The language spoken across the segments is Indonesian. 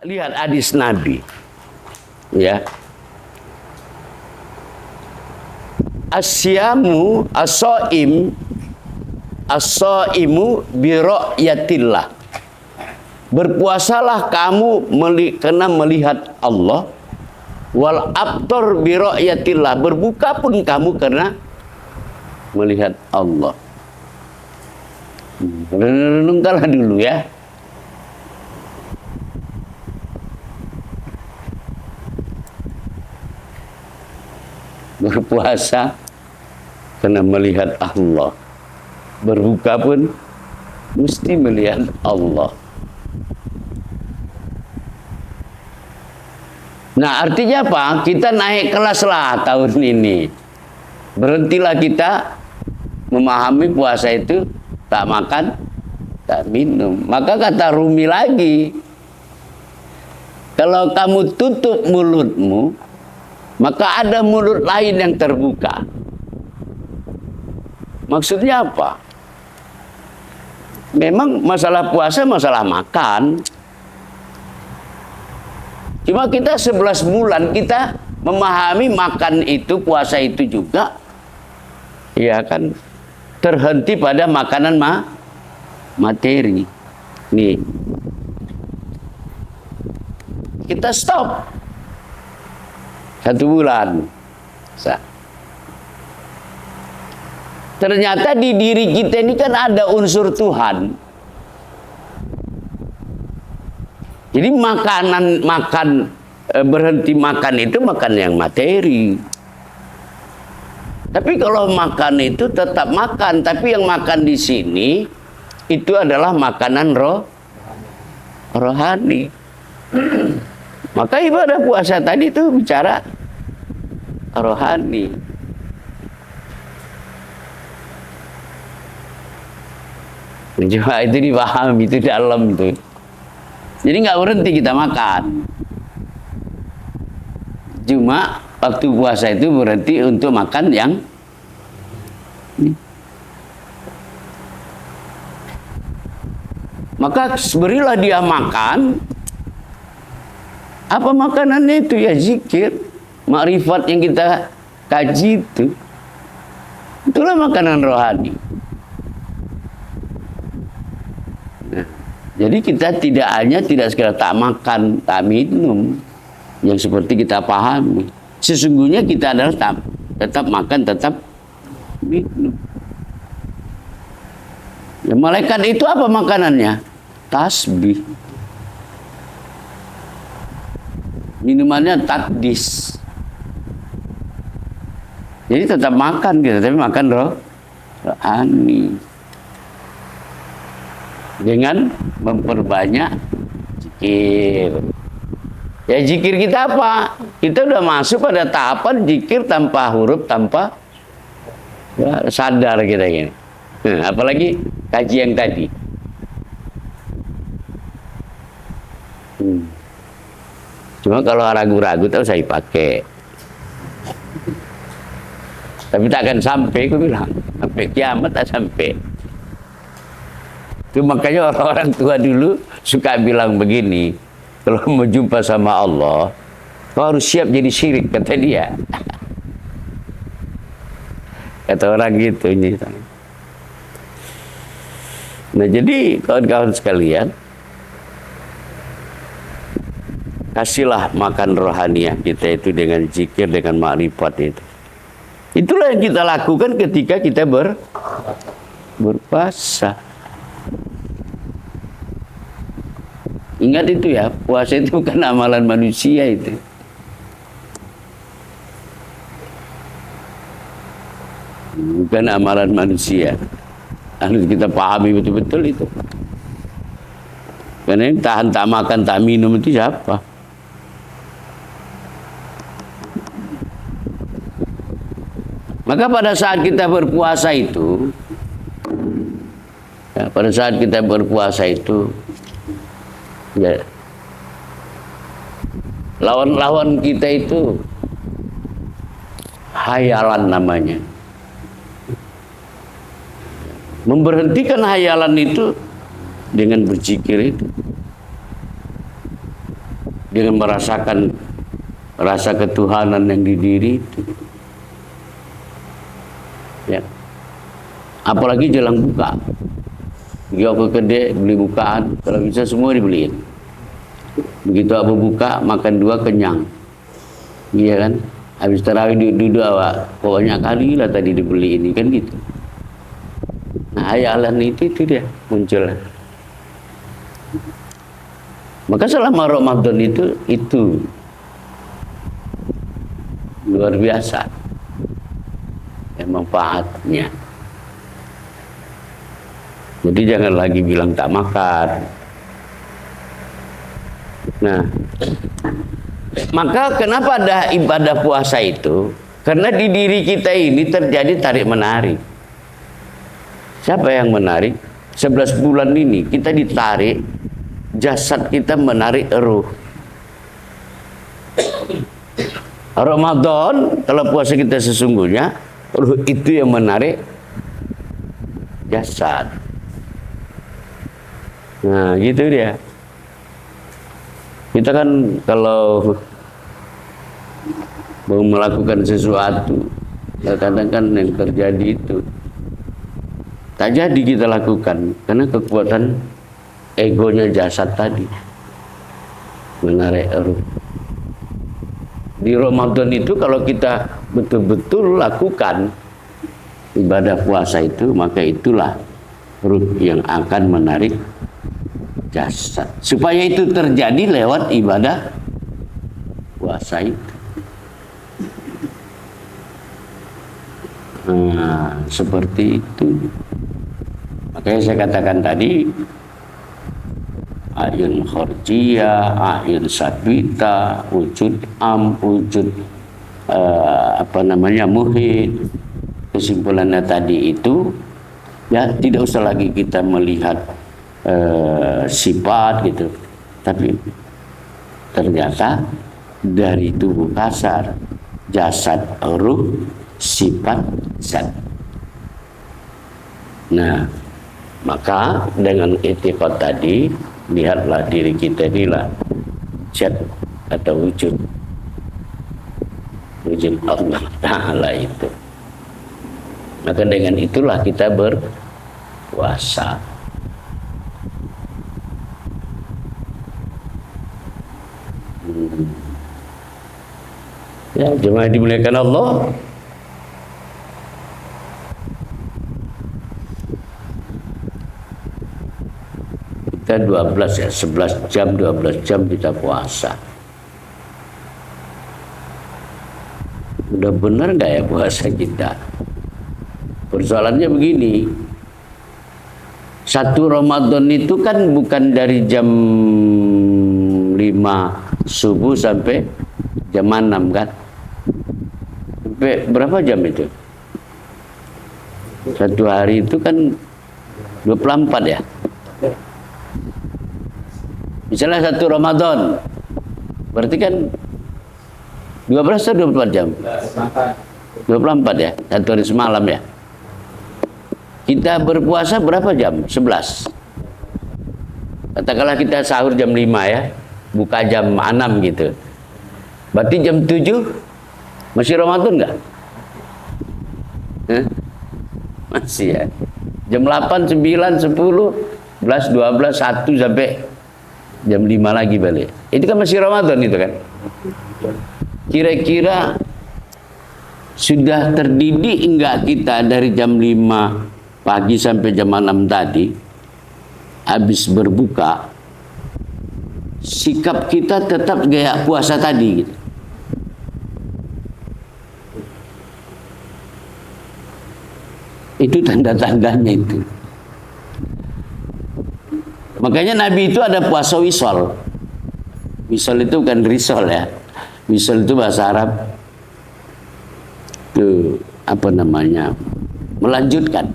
Lihat hadis Nabi, ya. Asyamu as-shaimu bi ru'yatillah. Berpuasalah kamu karena melihat Allah. Wal aftar bi ru'yatillah. Berbuka pun kamu karena melihat Allah. Renungkanlah dulu ya. Berpuasa karena melihat Allah, berbuka pun mesti melihat Allah. Nah, artinya apa? Kita naik kelas lah tahun ini. Berhentilah kita memahami puasa itu tak makan, tak minum. Maka kata Rumi lagi, kalau kamu tutup mulutmu, maka ada mulut lain yang terbuka. Maksudnya apa? Memang masalah puasa, masalah makan. Cuma kita 11 bulan kita memahami makan itu, puasa itu juga, ya kan, terhenti pada makanan materi. Nih, kita stop 1 bulan. Ternyata di diri kita ini kan ada unsur Tuhan. Jadi berhenti makan itu makan yang materi. Tapi kalau makan itu tetap makan, tapi yang makan di sini itu adalah makanan rohani. Maka ibadah puasa tadi itu bicara rohani. Cuma itu dipahami, itu dalam itu. Jadi nggak berhenti kita makan. Cuma waktu puasa itu berhenti untuk makan yang maka berilah dia makan. Apa makanannya itu? Ya zikir, makrifat yang kita kaji itu. Itulah makanan rohani. Nah, jadi kita tidak sekedar tak makan, tak minum, yang seperti kita pahami. Sesungguhnya kita adalah tetap makan, tetap minum. Ya, malaikat itu apa makanannya? Tasbih. Minumannya takdis. Jadi tetap makan gitu, tapi makan rohani. Dengan memperbanyak zikir. Ya zikir kita apa? Kita udah masuk pada tahapan zikir tanpa huruf, tanpa ya, sadar kita gini. Apalagi kaji yang tadi. Cuma kalau ragu-ragu tahu saya pakai. Tapi tak akan sampai, aku bilang. Sampai kiamat tak sampai. Itu makanya orang-orang tua dulu suka bilang begini. Kalau mau jumpa sama Allah, kau harus siap jadi syirik, kata dia. Kata orang gitu. Nah jadi kawan-kawan sekalian, kasihlah makan rohaniah kita itu dengan zikir, dengan makrifat itu. Itulah yang kita lakukan ketika kita berpuasa. Ingat itu ya, puasa itu bukan amalan manusia itu. Bukan amalan manusia. Harus kita pahami betul-betul itu. Karena ini tahan tak makan, tak minum itu siapa? Maka pada saat kita berpuasa itu, ya, ya, lawan-lawan kita itu hayalan namanya. Memberhentikan hayalan itu dengan berzikir itu. dengan merasakan rasa ketuhanan yang di diri itu. Ya. Apalagi jelang buka. Dia ke kedai beli bukaan, kalau bisa semua dibeliin. Begitu Abu buka, makan 2 kenyang. Iya kan? Habis tarawih duduk awak, pokoknya kali lah tadi dibeli ini kan gitu. Nah, hayalan itu dia muncul. Maka selama Ramadan itu luar biasa ya manfaatnya. Jadi jangan lagi bilang tak makan. Nah, maka kenapa ada ibadah puasa itu? Karena di diri kita ini terjadi tarik menarik. Siapa yang menarik? 11 bulan ini kita ditarik, jasad kita menarik ruh. Ramadan, kalau puasa kita sesungguhnya, ruh itu yang menarik jasad. Nah, gitu dia. Kita kan kalau mau melakukan sesuatu, kadang-kadang kan yang terjadi itu tak jadi kita lakukan karena kekuatan egonya jasad tadi menarik ruh. Di Ramadan itu kalau kita betul-betul lakukan ibadah puasa itu, maka itulah ruh yang akan menarik jasad. Supaya itu terjadi lewat ibadah puasa itu. Nah, seperti itu. Makanya saya katakan tadi, ayun khorjiyah, ayun sabita, wujud wujud muhid. Kesimpulannya tadi itu, ya tidak usah lagi kita melihat sifat gitu, tapi ternyata dari tubuh kasar, jasad, ruh, sifat, zat. Nah, maka dengan i'tiqad tadi, lihatlah diri kita inilah zat atau wujud Allah Ta'ala itu. Maka dengan itulah kita berpuasa. Ya, jemaah dimuliakan Allah. Kita 12 ya, 11 jam, 12 jam kita puasa. Udah benar nggak ya puasa kita? Persoalannya begini. Satu Ramadan itu kan bukan dari jam 5 subuh sampai jam 6 kan? Sampai berapa jam itu? Satu hari itu kan 24 ya? Misalnya satu Ramadan, berarti kan 12 atau 24 jam? 24 ya, satu hari semalam ya. Kita berpuasa berapa jam? 11. Katakanlah kita sahur jam 5 ya, buka jam 6 gitu. Berarti jam 7 masih Ramadan nggak? Masih ya. Jam 8, 9, 10, 11, 12, 1 sampai jam 5 lagi balik. Itu kan masih Ramadan itu kan. Kira-kira sudah terdidik enggak kita dari jam 5 pagi sampai jam 6 tadi, habis berbuka, sikap kita tetap gaya puasa tadi gitu. Itu tanda-tandanya itu. Makanya Nabi itu ada puasa wisol. Wisol itu bukan risol ya. Wisol itu bahasa Arab. Itu apa namanya? Melanjutkan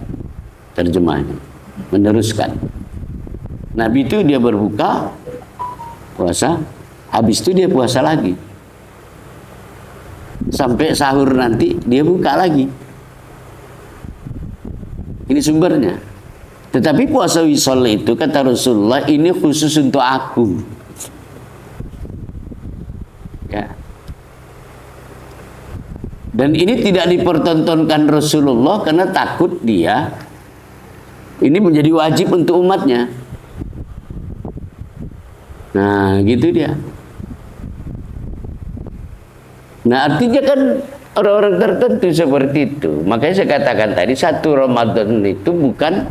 terjemahnya, meneruskan. Nabi itu dia berbuka puasa, habis itu dia puasa lagi. Sampai sahur nanti dia buka lagi. Ini sumbernya. Tetapi puasa wisol itu kata Rasulullah ini khusus untuk aku. Ya. Dan ini tidak dipertontonkan Rasulullah karena takut dia ini menjadi wajib untuk umatnya. Nah, gitu dia. Nah, artinya kan orang-orang tertentu seperti itu. Makanya saya katakan tadi, satu Ramadan itu bukan,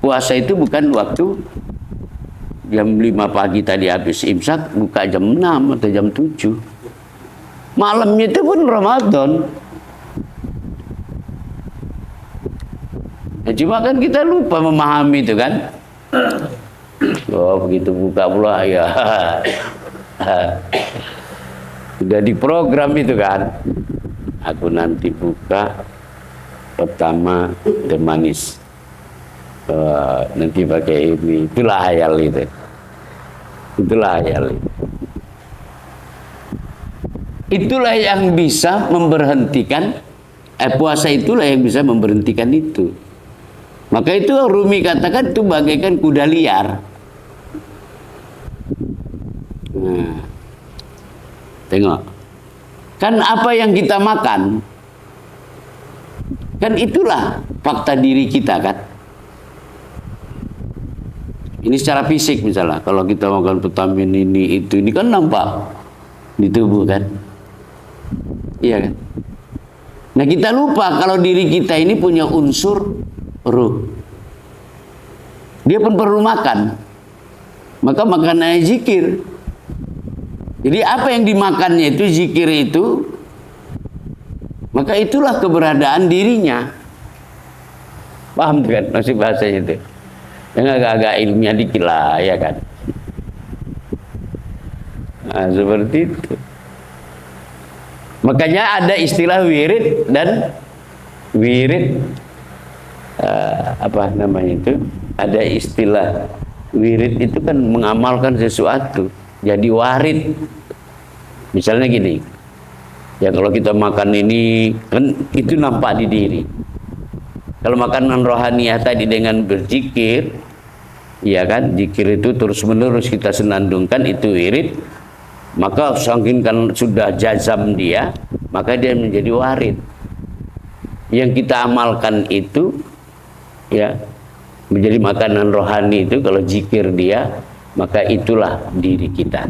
puasa itu bukan waktu jam 5 pagi tadi habis imsak, buka jam 6 atau jam 7. Malamnya itu pun Ramadan. Ya, cuma kan kita lupa memahami itu kan. Oh, begitu buka pula ya. Sudah diprogram itu kan. Aku nanti buka pertama teh manis. Nanti pakai ini. Itulah hayal itu. Itulah hayal itu. Itulah yang bisa memberhentikan puasa, itulah yang bisa memberhentikan itu. Maka itu Rumi katakan itu bagaikan kuda liar. Nah, tengok. Kan apa yang kita makan, kan itulah fakta diri kita kan. Ini secara fisik misalnya, kalau kita makan vitamin ini itu, ini kan nampak di tubuh kan. Iya kan? Nah, kita lupa kalau diri kita ini punya unsur ruh. Dia pun perlu makan. Maka makanannya zikir. Jadi apa yang dimakannya itu, zikir itu, maka itulah keberadaan dirinya. Paham kan masih bahasanya itu? Yang agak-agak ilmiah dikit lah, ya kan? Nah, seperti itu. Makanya ada istilah wirid dan wirid apa namanya itu? Ada istilah wirid itu kan mengamalkan sesuatu, jadi warid. Misalnya gini, ya kalau kita makan ini kan itu nampak di diri. Kalau makanan rohaniyah tadi dengan berzikir, ya kan, zikir itu terus menerus kita senandungkan, itu wirid. Maka saking kan sudah jazam dia, maka dia menjadi warid. Yang kita amalkan itu, ya, menjadi makanan rohani itu kalau zikir dia, maka itulah diri kita.